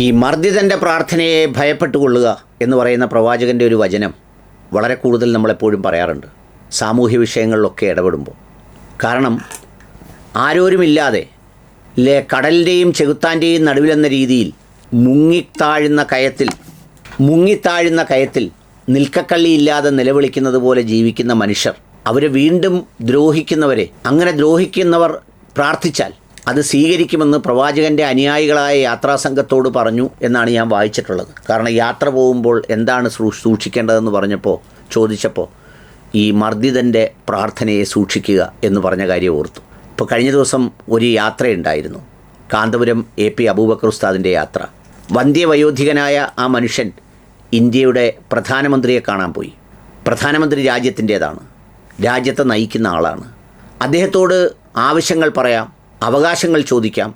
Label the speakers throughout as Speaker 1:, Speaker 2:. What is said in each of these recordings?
Speaker 1: ഈ മർദ്ദിതൻ്റെ പ്രാർത്ഥനയെ ഭയപ്പെട്ടുകൊള്ളുക എന്ന് പറയുന്ന പ്രവാചകൻ്റെ ഒരു വചനം വളരെ കൂടുതൽ നമ്മളെപ്പോഴും പറയാറുണ്ട് സാമൂഹ്യ വിഷയങ്ങളിലൊക്കെ ഇടപെടുമ്പോൾ. കാരണം ആരോരുമില്ലാതെ കടലിൻ്റെയും ചെകുത്താൻ്റെയും നടുവിലെന്ന രീതിയിൽ മുങ്ങിത്താഴുന്ന കയത്തിൽ നിൽക്കക്കള്ളിയില്ലാതെ നിലവിളിക്കുന്നത് പോലെ ജീവിക്കുന്ന മനുഷ്യർ, അവരെ വീണ്ടും ദ്രോഹിക്കുന്നവരെ, അങ്ങനെ ദ്രോഹിക്കുന്നവർ പ്രാർത്ഥിച്ചാൽ അത് സ്വീകരിക്കുമെന്ന് പ്രവാചകൻ്റെ അനുയായികളായ യാത്രാസംഘത്തോട് പറഞ്ഞു എന്നാണ് ഞാൻ വായിച്ചിട്ടുള്ളത്. കാരണം യാത്ര പോകുമ്പോൾ എന്താണ് സൂക്ഷിക്കേണ്ടതെന്ന് ചോദിച്ചപ്പോൾ ഈ മർദ്ദിതൻ്റെ പ്രാർത്ഥനയെ സൂക്ഷിക്കുക എന്ന് പറഞ്ഞ കാര്യം ഓർത്തു. ഇപ്പോൾ കഴിഞ്ഞ ദിവസം ഒരു യാത്രയുണ്ടായിരുന്നു, കാന്തപുരം AP അബൂബക്കർ ഉസ്താദിൻ്റെ യാത്ര. വന്ധ്യവയോധികനായ ആ മനുഷ്യൻ ഇന്ത്യയുടെ പ്രധാനമന്ത്രിയെ കാണാൻ പോയി. പ്രധാനമന്ത്രി രാജ്യത്തിൻ്റേതാണ്, രാജ്യത്തെ നയിക്കുന്ന ആളാണ്. അദ്ദേഹത്തോട് ആവശ്യങ്ങൾ പറയാം, അവകാശങ്ങൾ ചോദിക്കാം,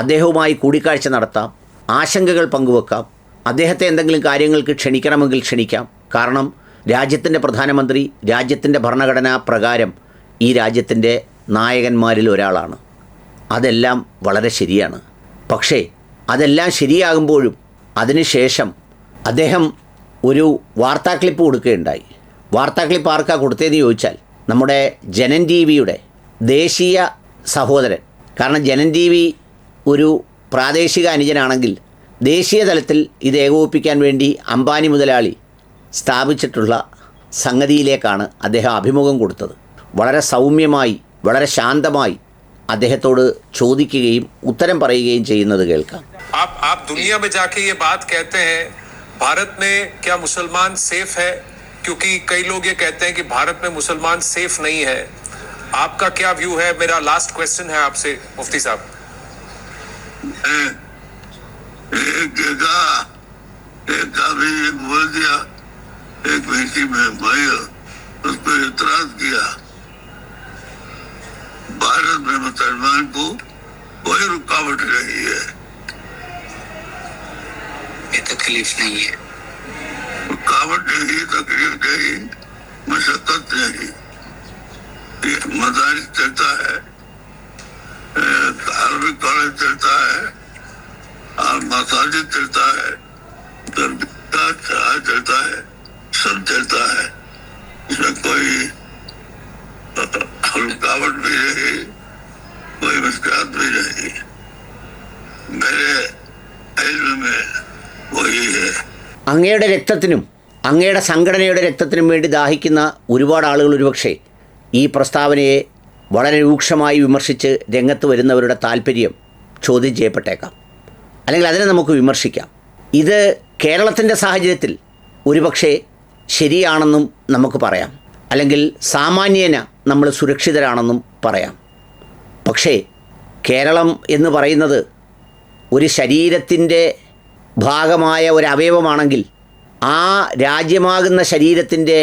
Speaker 1: അദ്ദേഹവുമായി കൂടിക്കാഴ്ച നടത്താം, ആശങ്കകൾ പങ്കുവെക്കാം, അദ്ദേഹത്തെ എന്തെങ്കിലും കാര്യങ്ങൾക്ക് ക്ഷണിക്കണമെങ്കിൽ ക്ഷണിക്കാം. കാരണം രാജ്യത്തിൻ്റെ പ്രധാനമന്ത്രി രാജ്യത്തിൻ്റെ ഭരണഘടനാ പ്രകാരം ഈ രാജ്യത്തിൻ്റെ നായകന്മാരിൽ ഒരാളാണ്. അതെല്ലാം വളരെ ശരിയാണ്. പക്ഷേ അതെല്ലാം ശരിയാകുമ്പോഴും അതിനുശേഷം അദ്ദേഹം ഒരു വാർത്താ ക്ലിപ്പ് കൊടുക്കുകയുണ്ടായി. വാർത്താ ക്ലിപ്പ് ആർക്കാ കൊടുത്തതെന്ന് ചോദിച്ചാൽ നമ്മുടെ ജനൻ ടിവിയുടെ ദേശീയ സഹോദരൻ. കാരണം ജനൻ TV ഒരു പ്രാദേശിക അനുജനാണെങ്കിൽ ദേശീയ തലത്തിൽ ഇത് ഏകോപിപ്പിക്കാൻ വേണ്ടി അംബാനി മുതലാളി സ്ഥാപിച്ചിട്ടുള്ള സംഗതിയിലേക്കാണ് അദ്ദേഹം അഭിമുഖം കൊടുത്തത്. വളരെ സൗമ്യമായി, വളരെ ശാന്തമായി അദ്ദേഹത്തോട് ചോദിക്കുകയും ഉത്തരം പറയുകയും ചെയ്യുന്നത് കേൾക്കാം.
Speaker 2: आप दुनिया में जाके ये बात कहते हैं भारत में क्या मुसलमान सेफ है, क्योंकि कई लोग ये कहते हैं कि भारत में मुसलमान सेफ नहीं है. आपका क्या व्यू है? मेरा लास्ट क्वेश्चन है आपसे मुफ्ती साहब.
Speaker 3: एक बोल दिया, एक बेटी में भाई उस पर इतराज किया. भारत में मुसलमान को कोई रुकावट नहीं है, तकलीफ नहीं है, रुकावट नहीं, तकलीफ नहीं, मशक्कत नहीं. मदारिस चलता है, अरबिक कॉलेज चलता है और मसाजिद चलता है, चलता है, सब चलता है. इसमें कोई रुकावट भी नहीं, कोई मुश्किलात भी नहीं. मेरे इल्म में वही है.
Speaker 1: അങ്ങയുടെ രക്തത്തിനും അങ്ങയുടെ സംഘടനയുടെ രക്തത്തിനും വേണ്ടി ദാഹിക്കുന്ന ഒരുപാട് ആളുകൾ ഒരുപക്ഷെ ഈ പ്രസ്താവനയെ വളരെ രൂക്ഷമായി വിമർശിച്ച് രംഗത്ത് വരുന്നവരുടെ താല്പര്യം ചോദ്യം ചെയ്യപ്പെട്ടേക്കാം, അല്ലെങ്കിൽ അതിനെ നമുക്ക് വിമർശിക്കാം. ഇത് കേരളത്തിൻ്റെ സാഹചര്യത്തിൽ ഒരുപക്ഷെ ശരിയാണെന്നും നമുക്ക് പറയാം, അല്ലെങ്കിൽ സാമാന്യേന നമ്മൾ സുരക്ഷിതരാണെന്നും പറയാം. പക്ഷേ കേരളം എന്ന് പറയുന്നത് ഒരു ശരീരത്തിൻ്റെ ഭാഗമായ ഒരു അവയവമാണെങ്കിൽ ആ രാജ്യമാകുന്ന ശരീരത്തിൻ്റെ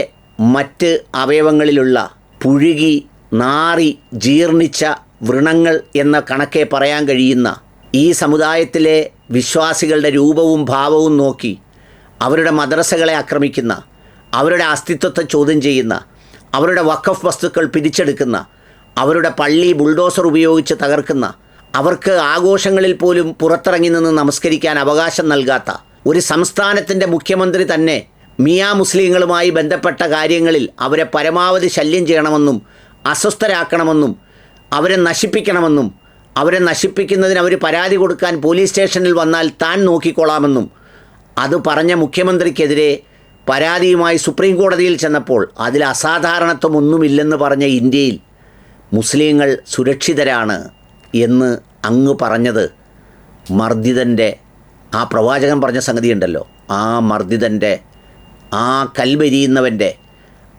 Speaker 1: മറ്റ് അവയവങ്ങളിലുള്ള പുഴുകി നാറി ജീർണിച്ച വ്രണങ്ങൾ എന്ന കണക്കെ പറയാൻ കഴിയുന്ന ഈ സമുദായത്തിലെ വിശ്വാസികളുടെ രൂപവും ഭാവവും നോക്കി അവരുടെ മദ്രസകളെ ആക്രമിക്കുന്ന, അവരുടെ അസ്തിത്വത്തെ ചോദ്യം ചെയ്യുന്ന, അവരുടെ വഖഫ് വസ്തുക്കൾ പിടിച്ചെടുക്കുന്ന, അവരുടെ പള്ളി ബുൾഡോസർ ഉപയോഗിച്ച് തകർക്കുന്ന, അവർക്ക് ആഘോഷങ്ങളിൽ പോലും പുറത്തിറങ്ങി നിന്ന് നമസ്കരിക്കാൻ അവകാശം നൽകാത്ത ഒരു സംസ്ഥാനത്തിൻ്റെ മുഖ്യമന്ത്രി തന്നെ മിയാ മുസ്ലിങ്ങളുമായി ബന്ധപ്പെട്ട കാര്യങ്ങളിൽ അവരെ പരമാവധി ശല്യം ചെയ്യണമെന്നും അസ്വസ്ഥരാക്കണമെന്നും അവരെ നശിപ്പിക്കണമെന്നും അവരെ നശിപ്പിക്കുന്നതിന് അവർ പരാതി കൊടുക്കാൻ പോലീസ് സ്റ്റേഷനിൽ വന്നാൽ താൻ നോക്കിക്കൊള്ളാമെന്നും അത് പറഞ്ഞ മുഖ്യമന്ത്രിക്കെതിരെ പരാതിയുമായി സുപ്രീം കോടതിയിൽ ചെന്നപ്പോൾ അതിൽ അസാധാരണത്വമൊന്നുമില്ലെന്ന് പറഞ്ഞ ഇന്ത്യയിൽ മുസ്ലിങ്ങൾ സുരക്ഷിതരാണ് എന്ന് അങ്ങ് പറഞ്ഞത് മർദ്ദിതൻ്റെ ആ പ്രവാചകൻ പറഞ്ഞ സംഗതിയുണ്ടല്ലോ, ആ മർദ്ദിതൻ്റെ, ആ കൽവരിയുന്നവൻ്റെ,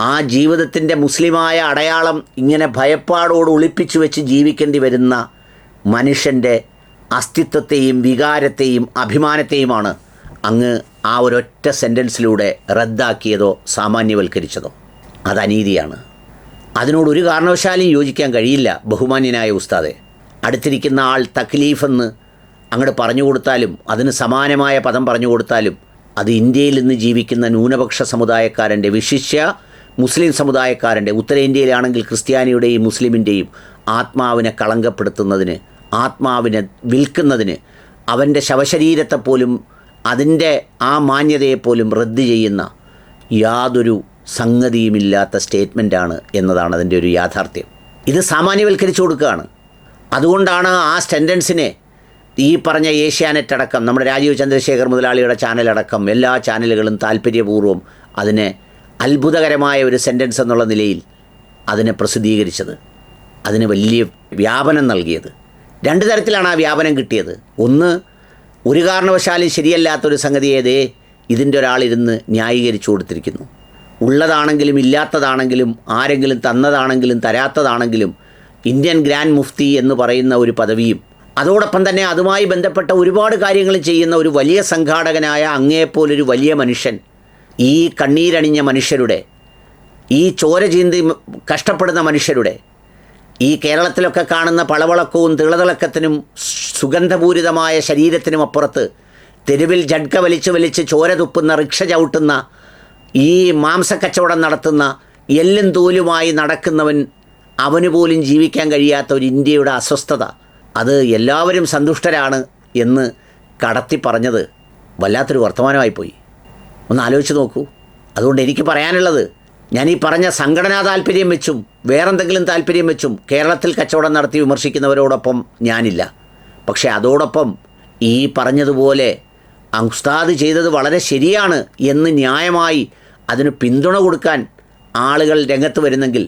Speaker 1: ആ ജീവിതത്തിൻ്റെ മുസ്ലിമായ അടയാളം ഇങ്ങനെ ഭയപ്പാടോട് ഒളിപ്പിച്ചു വെച്ച് ജീവിക്കേണ്ടി വരുന്ന മനുഷ്യൻ്റെ അസ്തിത്വത്തെയും വികാരത്തെയും അഭിമാനത്തെയുമാണ് അങ്ങ് ആ ഒരൊറ്റ സെൻറ്റൻസിലൂടെ റദ്ദാക്കിയതോ സാമാന്യവൽക്കരിച്ചതോ. അത് അനീതിയാണ്. അതിനോടൊരു കാരണവശാലും യോജിക്കാൻ കഴിയില്ല. ബഹുമാന്യനായ ഉസ്താദെ, അടുത്തിരിക്കുന്ന ആൾ തക്ലീഫെന്ന് അങ്ങോട്ട് പറഞ്ഞു കൊടുത്താലും അതിന് സമാനമായ പദം പറഞ്ഞു കൊടുത്താലും അത് ഇന്ത്യയിൽ നിന്ന് ജീവിക്കുന്ന ന്യൂനപക്ഷ സമുദായക്കാരൻ്റെ, വിശിഷ്യ മുസ്ലിം സമുദായക്കാരൻ്റെ, ഉത്തരേന്ത്യയിലാണെങ്കിൽ ക്രിസ്ത്യാനിയുടെയും മുസ്ലിമിൻ്റെയും ആത്മാവിനെ കളങ്കപ്പെടുത്തുന്നതിന്, ആത്മാവിനെ വിൽക്കുന്നതിന്, അവൻ്റെ ശവശരീരത്തെപ്പോലും അതിൻ്റെ ആ മാന്യതയെപ്പോലും റദ്ദ് ചെയ്യുന്ന യാതൊരു സംഗതിയുമില്ലാത്ത സ്റ്റേറ്റ്മെൻറ്റാണ് എന്നതാണ് അതിൻ്റെ ഒരു യാഥാർത്ഥ്യം. ഇത് സാമാന്യവൽക്കരിച്ചു കൊടുക്കുകയാണ്. അതുകൊണ്ടാണ് ആ സെൻറ്റൻസിനെ ഈ പറഞ്ഞ ഏഷ്യാനെറ്റ് അടക്കം നമ്മുടെ രാജീവ് ചന്ദ്രശേഖർ മുതലാളിയുടെ ചാനലടക്കം എല്ലാ ചാനലുകളും താല്പര്യപൂർവ്വം അതിനെ അത്ഭുതകരമായ ഒരു സെൻറ്റൻസ് എന്നുള്ള നിലയിൽ അതിനെ പ്രസിദ്ധീകരിച്ചത്, അതിന് വലിയ വ്യാപനം നൽകിയത്. രണ്ട് തരത്തിലാണ് ആ വ്യാപനം കിട്ടിയത്. ഒന്ന്, ഒരു കാരണവശാലും ശരിയല്ലാത്തൊരു സംഗതിയേതേ ഇതിൻ്റെ ഒരാളിരുന്ന് ന്യായീകരിച്ചു കൊടുത്തിരിക്കുന്നു. ഉള്ളതാണെങ്കിലും ഇല്ലാത്തതാണെങ്കിലും ആരെങ്കിലും തന്നതാണെങ്കിലും തരാത്തതാണെങ്കിലും ഇന്ത്യൻ ഗ്രാൻഡ് മുഫ്തി എന്ന് പറയുന്ന ഒരു പദവിയും അതോടൊപ്പം തന്നെ അതുമായി ബന്ധപ്പെട്ട ഒരുപാട് കാര്യങ്ങൾ ചെയ്യുന്ന ഒരു വലിയ സംഘാടകനായ അങ്ങേപ്പോലൊരു വലിയ മനുഷ്യൻ ഈ കണ്ണീരണിഞ്ഞ മനുഷ്യരുടെ, ഈ ചോര ചീന്തി കഷ്ടപ്പെടുന്ന മനുഷ്യരുടെ, ഈ കേരളത്തിലൊക്കെ കാണുന്ന പളവളക്കവും തിളതിളക്കത്തിനും സുഗന്ധപൂരിതമായ ശരീരത്തിനും അപ്പുറത്ത് തെരുവിൽ ജഡ്ക വലിച്ച് ചോര തുപ്പുന്ന, റിക്ഷ ചവിട്ടുന്ന, ഈ മാംസക്കച്ചവടം നടത്തുന്ന, എല്ലും തോലുമായി നടക്കുന്നവൻ, അവന് പോലും ജീവിക്കാൻ കഴിയാത്ത ഒരു ഇന്ത്യയുടെ അസ്വസ്ഥത, അത് എല്ലാവരും സന്തുഷ്ടരാണ് എന്ന് കടത്തി പറഞ്ഞത് വല്ലാത്തൊരു വർത്തമാനമായിപ്പോയി. ഒന്ന് ആലോചിച്ച് നോക്കൂ. അതുകൊണ്ട് എനിക്ക് പറയാനുള്ളത്, ഞാൻ ഈ പറഞ്ഞ സംഘടനാ താല്പര്യം വെച്ചും വേറെന്തെങ്കിലും താല്പര്യം വെച്ചും കേരളത്തിൽ കച്ചവടം നടത്തി വിമർശിക്കുന്നവരോടൊപ്പം ഞാനില്ല. പക്ഷേ അതോടൊപ്പം ഈ പറഞ്ഞതുപോലെ ഉസ്താദ് ചെയ്തത് വളരെ ശരിയാണ് എന്ന് ന്യായമായി അതിന് പിന്തുണ കൊടുക്കാൻ ആളുകൾ രംഗത്ത് വരുന്നെങ്കിൽ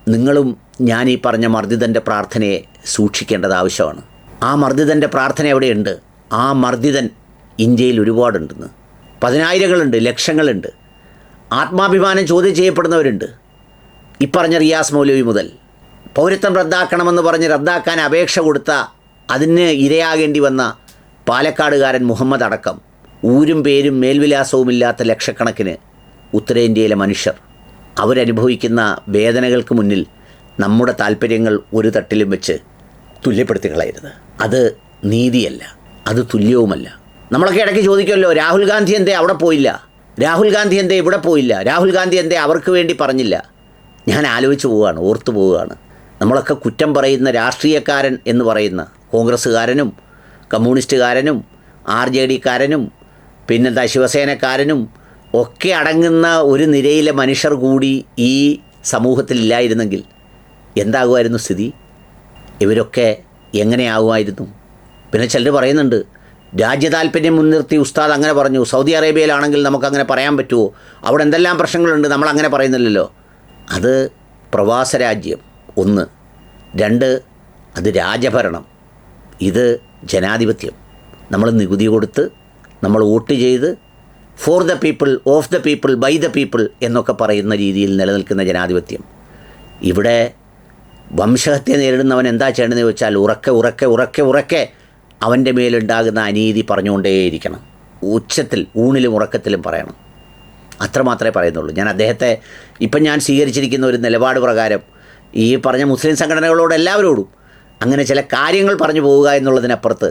Speaker 1: നിങ്ങളും ഞാൻ ഈ പറഞ്ഞ മർദ്ദിതൻ്റെ പ്രാർത്ഥനയെ സൂക്ഷിക്കേണ്ടത് ആവശ്യമാണ്. ആ മർദ്ദിതൻ്റെ പ്രാർത്ഥന എവിടെയുണ്ട്? ആ മർദ്ദിതൻ ഇന്ത്യയിൽ ഒരുപാടുണ്ടെന്ന്. പതിനായിരങ്ങളുണ്ട്, ലക്ഷങ്ങളുണ്ട്. ആത്മാഭിമാനം ചോദ്യം ചെയ്യപ്പെടുന്നവരുണ്ട്. ഇപ്പറഞ്ഞ റിയാസ് മൗലവി മുതൽ പൗരത്വം റദ്ദാക്കണമെന്ന് പറഞ്ഞ് റദ്ദാക്കാൻ അപേക്ഷ കൊടുത്ത അതിന് ഇരയാകേണ്ടി വന്ന പാലക്കാടുകാരൻ മുഹമ്മദ് അടക്കം ഊരും പേരും മേൽവിലാസവുമില്ലാത്ത ലക്ഷക്കണക്കിന് ഉത്തരേന്ത്യയിലെ മനുഷ്യർ അവരനുഭവിക്കുന്ന വേദനകൾക്ക് മുന്നിൽ നമ്മുടെ താല്പര്യങ്ങൾ ഒരു തട്ടിലും വെച്ച് തുല്യപ്പെടുത്തി കളയരുത്. അത് നീതിയല്ല, അത് തുല്യവുമല്ല. നമ്മളൊക്കെ ഇടയ്ക്ക് ചോദിക്കുമല്ലോ, രാഹുൽ ഗാന്ധി എന്തേ അവിടെ പോയില്ല, രാഹുൽ ഗാന്ധി എന്തേ ഇവിടെ പോയില്ല, രാഹുൽ ഗാന്ധി എന്തേ അവർക്ക് വേണ്ടി പറഞ്ഞില്ല. ഞാൻ ആലോചിച്ച് പോവുകയാണ്, ഓർത്തു പോവുകയാണ്. നമ്മളൊക്കെ കുറ്റം പറയുന്ന രാഷ്ട്രീയക്കാരൻ എന്ന് പറയുന്ന കോൺഗ്രസ്സുകാരനും കമ്മ്യൂണിസ്റ്റുകാരനും RJDക്കാരനും പിന്നെന്താ ശിവസേനക്കാരനും ഒക്കെ അടങ്ങുന്ന ഒരു നിരയിലെ മനുഷ്യർ കൂടി ഈ സമൂഹത്തിലില്ലായിരുന്നെങ്കിൽ എന്താകുമായിരുന്നു സ്ഥിതി? ഇവരൊക്കെ എങ്ങനെയാകുമായിരുന്നു? പിന്നെ ചിലർ പറയുന്നുണ്ട്, രാജ്യതാൽപര്യം മുൻനിർത്തി ഉസ്താദ് അങ്ങനെ പറഞ്ഞു. സൗദി അറേബ്യയിലാണെങ്കിൽ നമുക്കങ്ങനെ പറയാൻ പറ്റുമോ? അവിടെ എന്തെല്ലാം പ്രശ്നങ്ങളുണ്ട്, നമ്മളങ്ങനെ പറയുന്നില്ലല്ലോ. അത് പ്രവാസ രാജ്യം 1. 2, അത് രാജഭരണം. ഇത് ജനാധിപത്യം. നമ്മൾ നികുതി കൊടുത്ത്, നമ്മൾ വോട്ട് ചെയ്ത്, for the people, of the people, by the people എന്നൊക്കെ പറയുന്ന രീതിയിൽ നിലനിൽക്കുന്ന ജനാധിപത്യം. ഇവിടെ വംശഹത്യ നേരിടുന്നവൻ എന്താ ചെയ്യണമെന്ന് ചോദിച്ചാൽ ഉറക്കെ അവൻ്റെ മേലുണ്ടാകുന്ന അനീതി പറഞ്ഞുകൊണ്ടേയിരിക്കണം. ഉച്ചത്തിൽ, ഊണിലും ഉറക്കത്തിലും പറയണം. അത്രമാത്രമേ പറയുന്നുള്ളൂ. ഞാൻ അദ്ദേഹത്തെ ഇപ്പം ഞാൻ സ്വീകരിച്ചിരിക്കുന്ന ഒരു നിലപാട് പ്രകാരം ഈ പറഞ്ഞ മുസ്ലിം സംഘടനകളോട് എല്ലാവരോടും അങ്ങനെ ചില കാര്യങ്ങൾ പറഞ്ഞു പോവുക എന്നുള്ളതിനപ്പുറത്ത്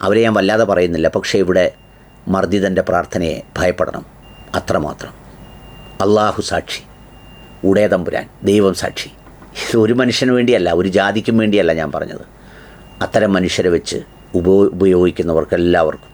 Speaker 1: അവരെ ഞാൻ വല്ലാതെ പറയുന്നില്ല. പക്ഷേ ഇവിടെ മർദ്ദിതൻ്റെ പ്രാർത്ഥനയെ ഭയപ്പെടണം, അത്രമാത്രം. അള്ളാഹു സാക്ഷി, ഉടയതമ്പുരാൻ, ദൈവം സാക്ഷി. ഇത് ഒരു മനുഷ്യന് വേണ്ടിയല്ല, ഒരു ജാതിക്കും വേണ്ടിയല്ല ഞാൻ പറഞ്ഞത്. അത്തരം മനുഷ്യരെ വെച്ച് ഉപയോഗിക്കുന്നവർക്കെല്ലാവർക്കും